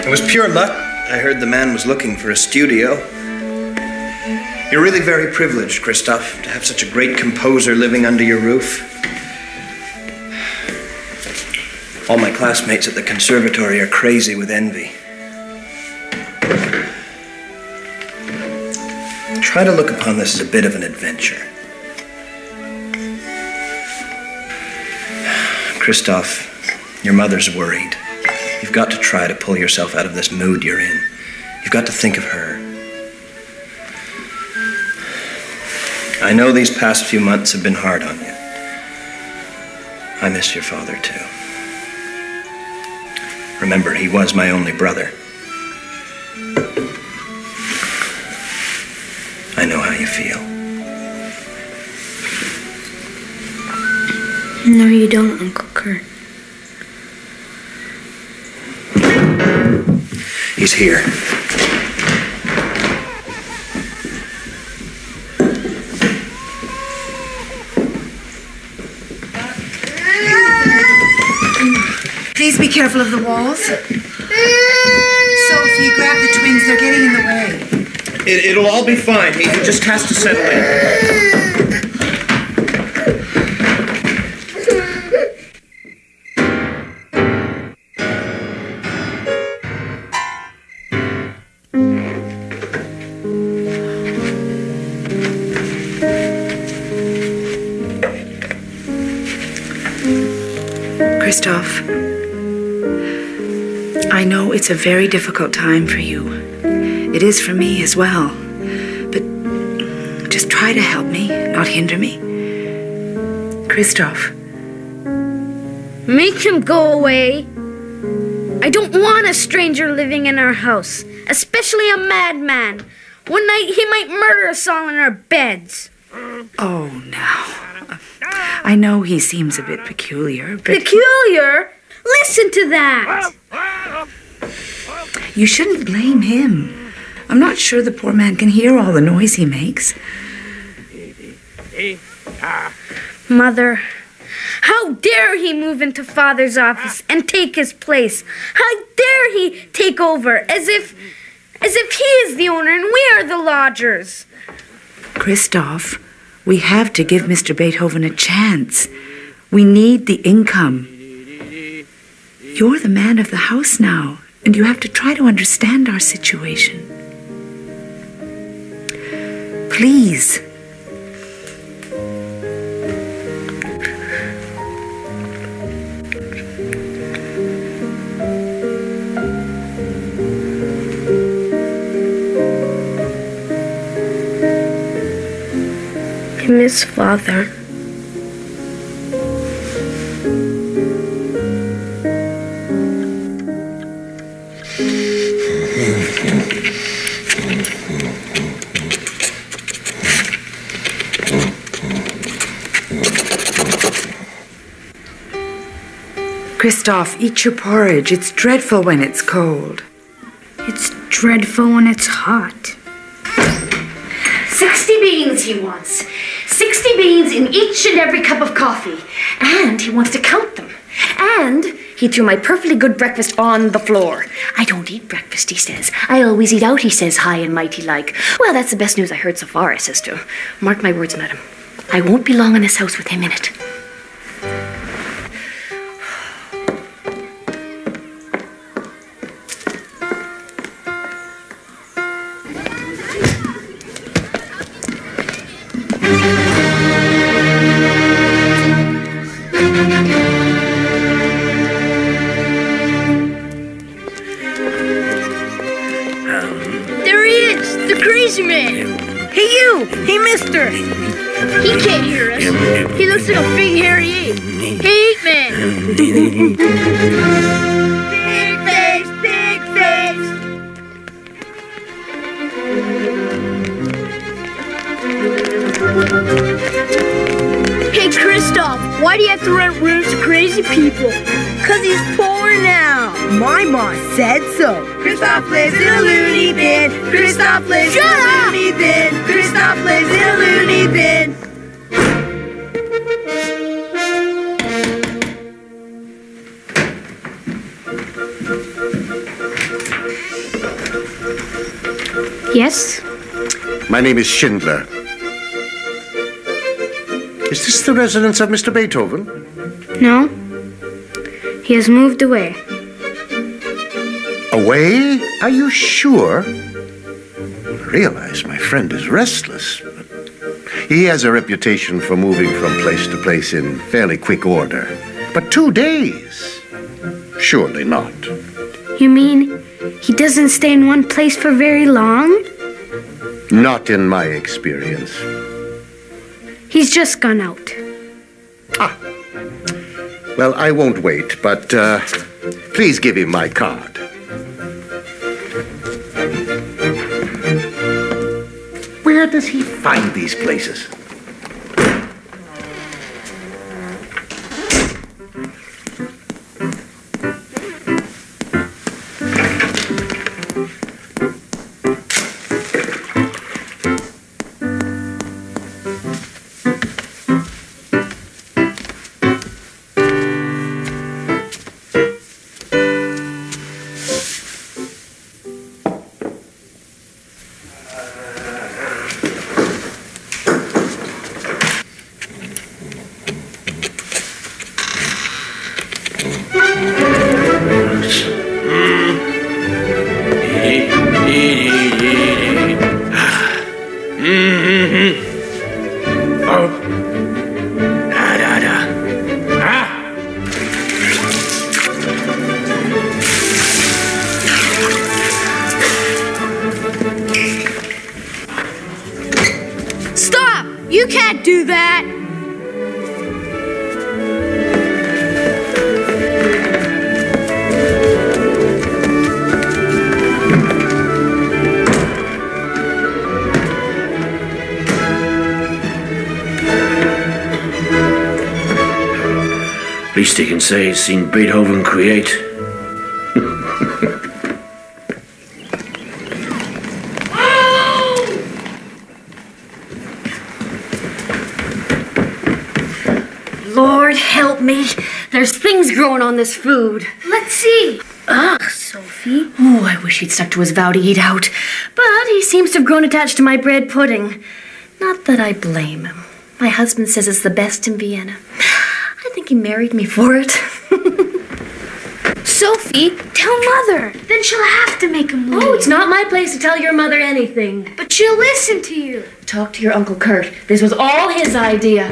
It was pure luck. I heard the man was looking for a studio. You're really very privileged, Christoph, to have such a great composer living under your roof. All my classmates at the conservatory are crazy with envy. Try to look upon this as a bit of an adventure. Christoph, your mother's worried. You've got to try to pull yourself out of this mood you're in. You've got to think of her. I know these past few months have been hard on you. I miss your father, too. Remember, he was my only brother. I know how you feel. No, you don't, Uncle Kurt. He's here. Please be careful of the walls. Sophie, grab the twins. They're getting in the way. It'll all be fine. He just has to settle in. Christoph, I know it's a very difficult time for you. It is for me as well. But just try to help me, not hinder me. Christoph. Make him go away. I don't want a stranger living in our house, especially a madman. One night he might murder us all in our beds. Oh, now. I know he seems a bit peculiar, but... Peculiar? Listen to that! You shouldn't blame him. I'm not sure the poor man can hear all the noise he makes. Mother, how dare he move into Father's office and take his place? How dare he take over as if he is the owner and we are the lodgers? Christoph, we have to give Mr. Beethoven a chance. We need the income. You're the man of the house now, and you have to try to understand our situation. Please. I miss Father. Christoph, eat your porridge. It's dreadful when it's cold. It's dreadful when it's hot. 60 beans he wants. 60 beans in each and every cup of coffee. And he wants to count them. And he threw my perfectly good breakfast on the floor. I don't eat breakfast, he says. I always eat out, he says, high and mighty like. Well, that's the best news I heard so far, I says to him. Mark my words, madam. I won't be long in this house with him in it. Hey, mister! He can't hear us. He looks like a big hairy ape. Hey, ape man! Big face, big face! Hey, Christoph, why do you have to rent rooms to crazy people? 'Cause he's poor now. My boss said so. Christoph lives in a loony bin. Christoph lives in a loony bin. Christoph lives in a loony bin. Yes? My name is Schindler. Is this the residence of Mr. Beethoven? No. He has moved away. Away? Are you sure? I realize my friend is restless. He has a reputation for moving from place to place in fairly quick order. But 2 days? Surely not. You mean he doesn't stay in one place for very long? Not in my experience. He's just gone out. Ah. Well, I won't wait, but please give him my card. Where does he find these places? Stop! You can't do that! Least he can say he's seen Beethoven create. Lord help me. There's things growing on this food. Let's see. Ugh, Sophie. Oh, I wish he'd stuck to his vow to eat out. But he seems to have grown attached to my bread pudding. Not that I blame him. My husband says it's the best in Vienna. I think he married me for it. Sophie, tell Mother. Then she'll have to make him leave. Oh, it's not my place to tell your mother anything. But she'll listen to you. Talk to your Uncle Kurt. This was all his idea.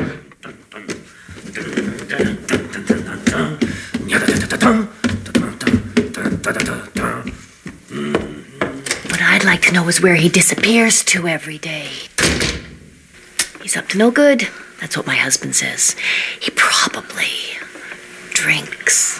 What I'd like to know is where he disappears to every day. He's up to no good. That's what my husband says. He probably drinks.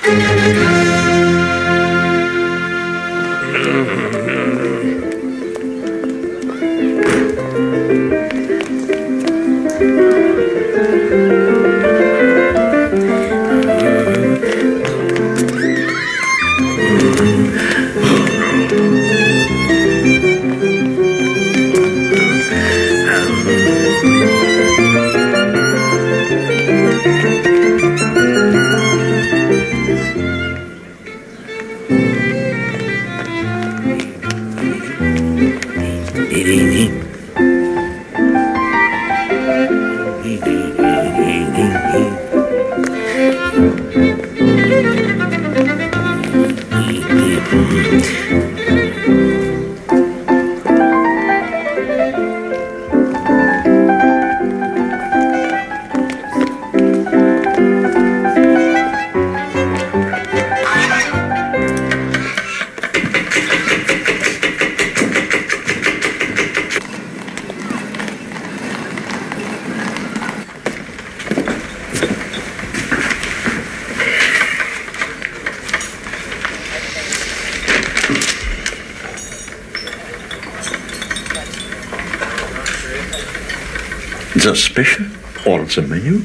The special or the menu?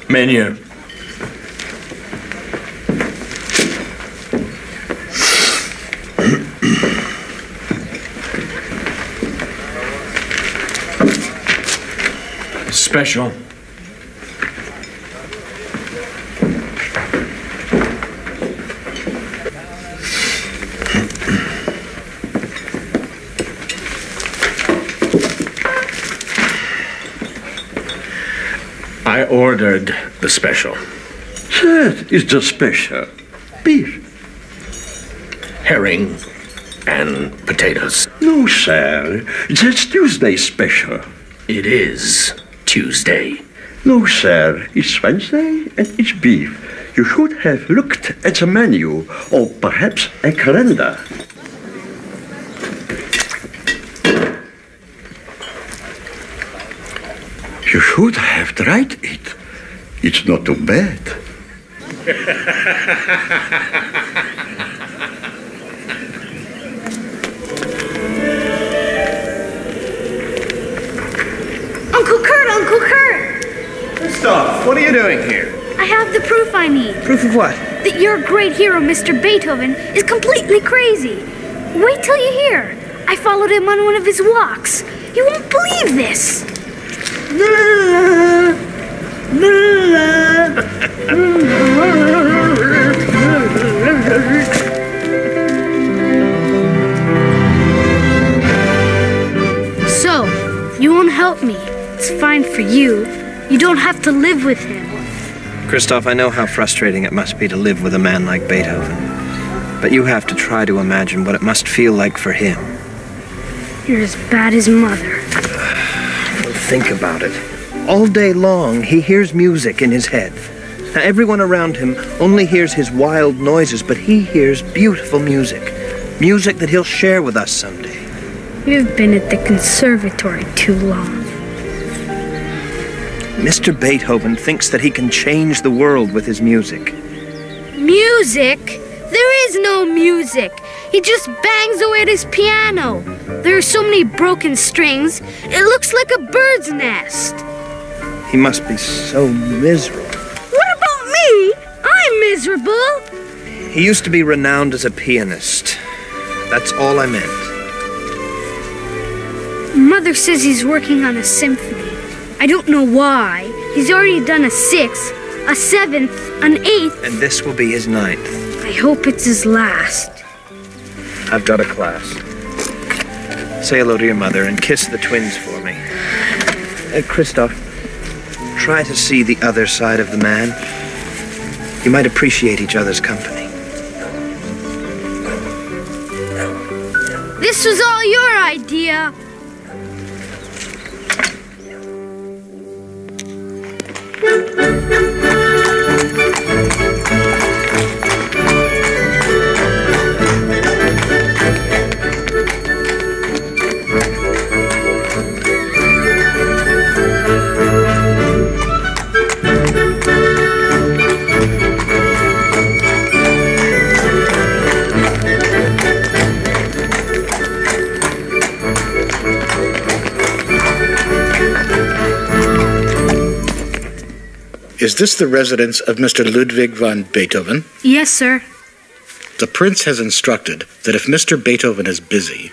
Menu. Special. I ordered the special. That is the special. Beef. Herring and potatoes. No, sir. That's Tuesday special. It is Tuesday. No, sir. It's Wednesday and it's beef. You should have looked at the menu, or perhaps a calendar. You should have tried it. It's not too bad. Uncle Kurt! Christoph, what are you doing here? I have the proof I need. Proof of what? That your great hero, Mr. Beethoven, is completely crazy. Wait till you hear. I followed him on one of his walks. You won't believe this. So, you won't help me. It's fine for you. You don't have to live with him. Christoph, I know how frustrating it must be to live with a man like Beethoven. But you have to try to imagine what it must feel like for him. You're as bad as Mother. Think about it. All day long, he hears music in his head. Now, everyone around him only hears his wild noises, but he hears beautiful music. Music that he'll share with us someday. You've been at the conservatory too long. Mr. Beethoven thinks that he can change the world with his music. Music? There is no music. He just bangs away at his piano. There are so many broken strings, it looks like a bird's nest. He must be so miserable. What about me? I'm miserable. He used to be renowned as a pianist. That's all I meant. Mother says he's working on a symphony. I don't know why. He's already done a 6th, a 7th, an 8th. And this will be his 9th. I hope it's his last. I've got a class. Say hello to your mother and kiss the twins for me. Christoph, try to see the other side of the man. You might appreciate each other's company. This was all your idea. Is this the residence of Mr. Ludwig von Beethoven? Yes, sir. The prince has instructed that if Mr. Beethoven is busy,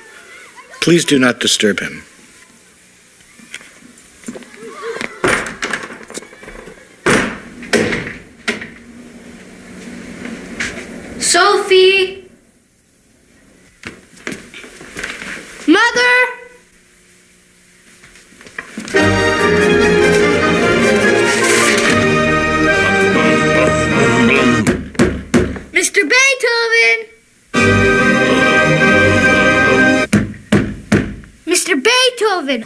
please do not disturb him. Sophie! Mother! Mr. Beethoven! Mr. Beethoven!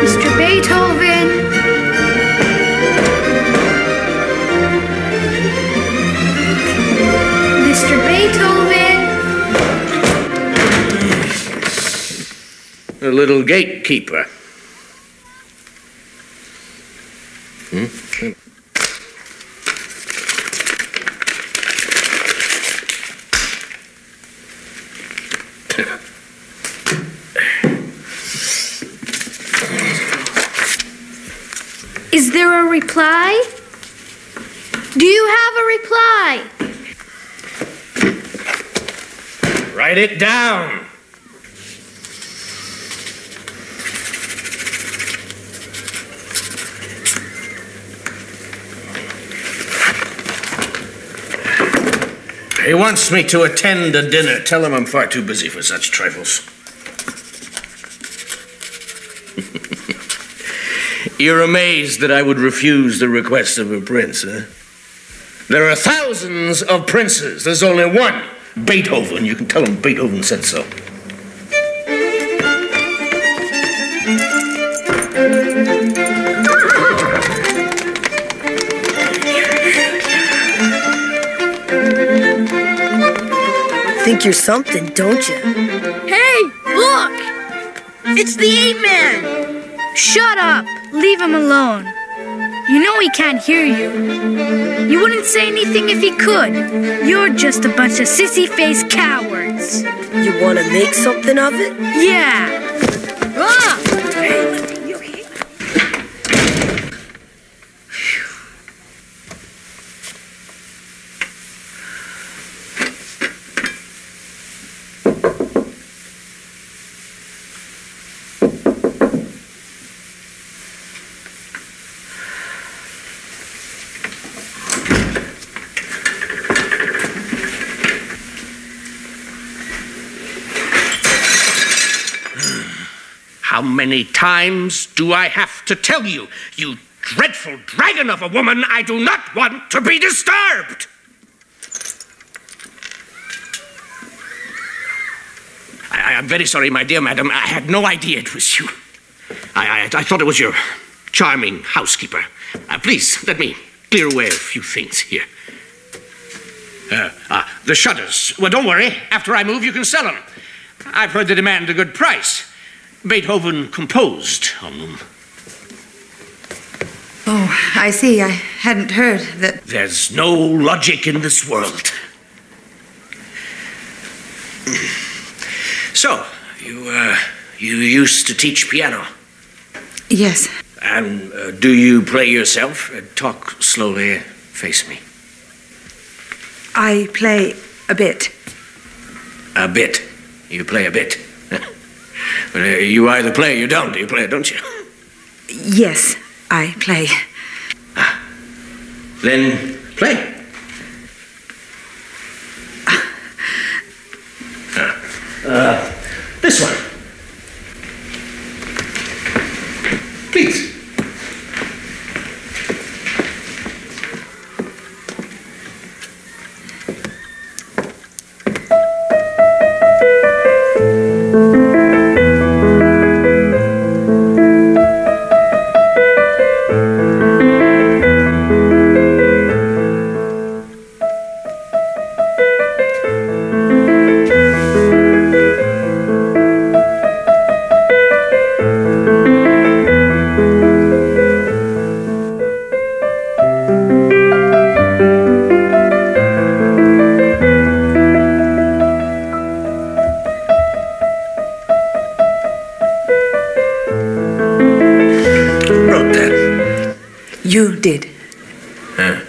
Mr. Beethoven! Mr. Beethoven! The little gatekeeper. Is there a reply? Do you have a reply? Write it down. He wants me to attend a dinner. Tell him I'm far too busy for such trifles. You're amazed that I would refuse the request of a prince, huh? There are thousands of princes. There's only one, Beethoven. You can tell him Beethoven said so. Think you're something, don't you? Hey, look! It's the ape man! Shut up! Leave him alone. You know he can't hear you. You wouldn't say anything if he could. You're just a bunch of sissy-faced cowards. You want to make something of it? Yeah. Ah! Hey, you okay? How many times do I have to tell you, you dreadful dragon of a woman, I do not want to be disturbed? I'm very sorry, my dear madam. I had no idea it was you. I thought it was your charming housekeeper. Please, let me clear away a few things here. The shutters. Well, don't worry. After I move, you can sell them. I've heard they demand a good price. Beethoven composed on them. Oh, I see. I hadn't heard that. There's no logic in this world. So, you used to teach piano? Yes. And do you play yourself? Talk slowly. Face me. I play a bit. A bit? You play a bit? Well, you either play or you don't. You play, don't you? Yes, I play. Then play. This one. Please. You did. Huh?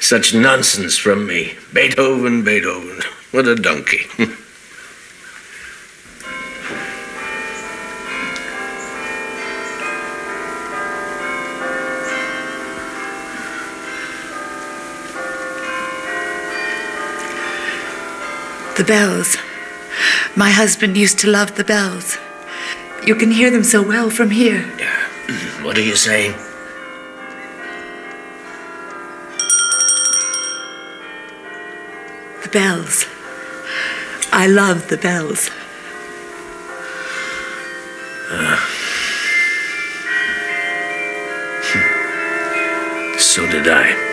Such nonsense from me. Beethoven, Beethoven. What a donkey. The bells. My husband used to love the bells. You can hear them so well from here. What are you saying? The bells. I love the bells. So did I.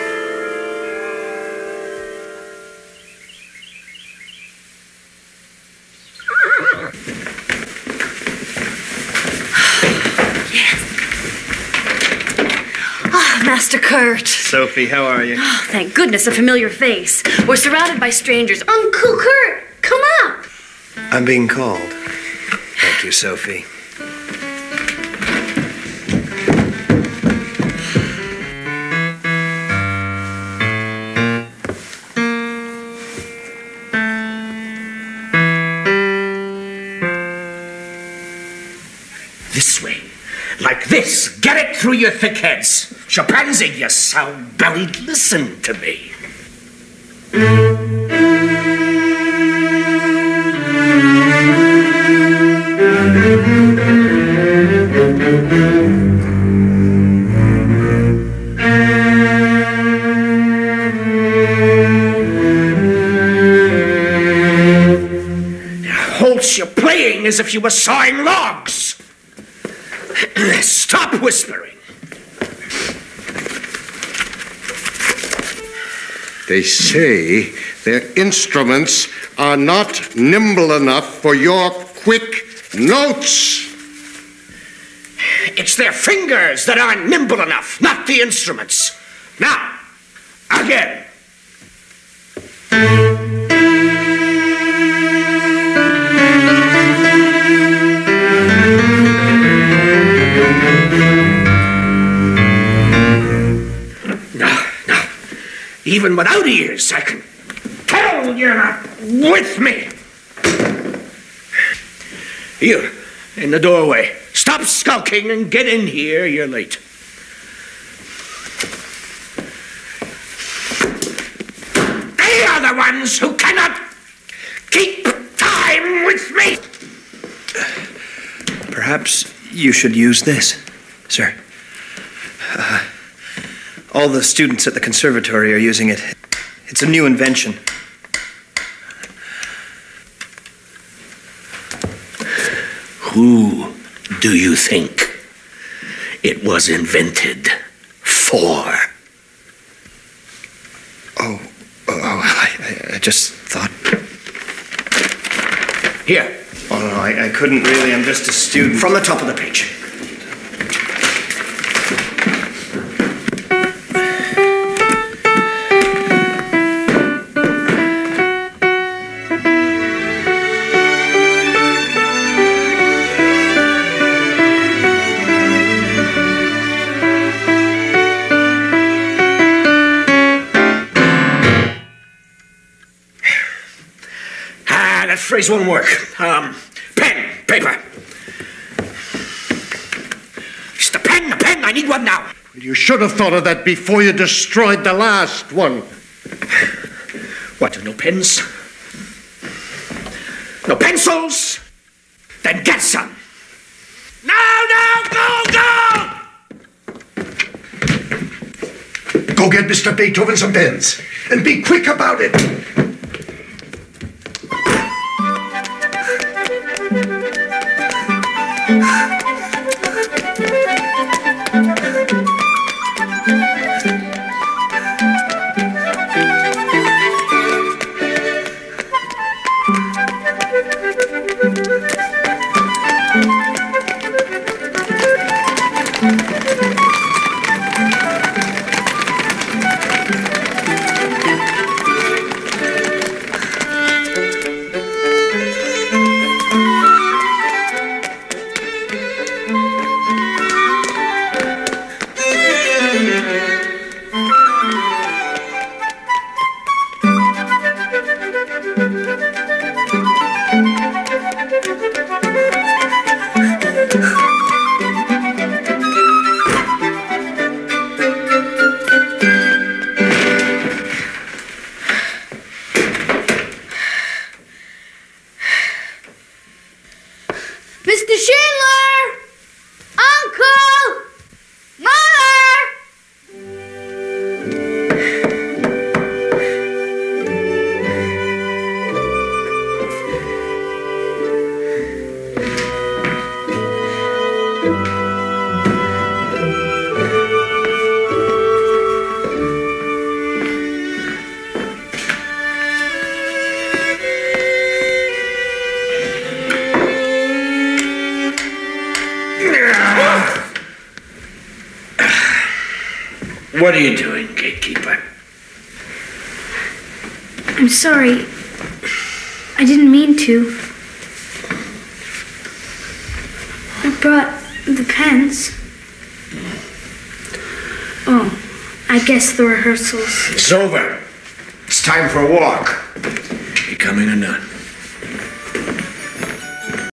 Master Kurt. Sophie, how are you? Oh, thank goodness, a familiar face. We're surrounded by strangers. Uncle Kurt, come up. I'm being called. Thank you, Sophie. This way. Like this. Get it through your thick heads. Chimpanzee, you sound-bellied. Listen to me. Holtz, you're playing as if you were sawing logs. Stop whispering. They say their instruments are not nimble enough for your quick notes. It's their fingers that aren't nimble enough, not the instruments. Now, again. No. Even without ears, I can tell you're not with me. You, in the doorway. Stop skulking and get in here. You're late. They are the ones who cannot keep time with me. Perhaps you should use this, sir. All the students at the conservatory are using it. It's a new invention. Who do you think it was invented for? I just thought... Here. Oh, no, I couldn't really. I'm just a student. From the top of the page. That phrase won't work. Pen, paper. Just the pen. I need one now. You should have thought of that before you destroyed the last one. What, no pens? No pencils? Then get some. Now, go! Go get Mr. Beethoven some pens, and be quick about it. Mr. Schindler! Uncle! Mother! What are you doing, gatekeeper? I'm sorry. I didn't mean to. I brought the pens. Oh, I guess the rehearsals. It's over. It's time for a walk. Becoming a nun.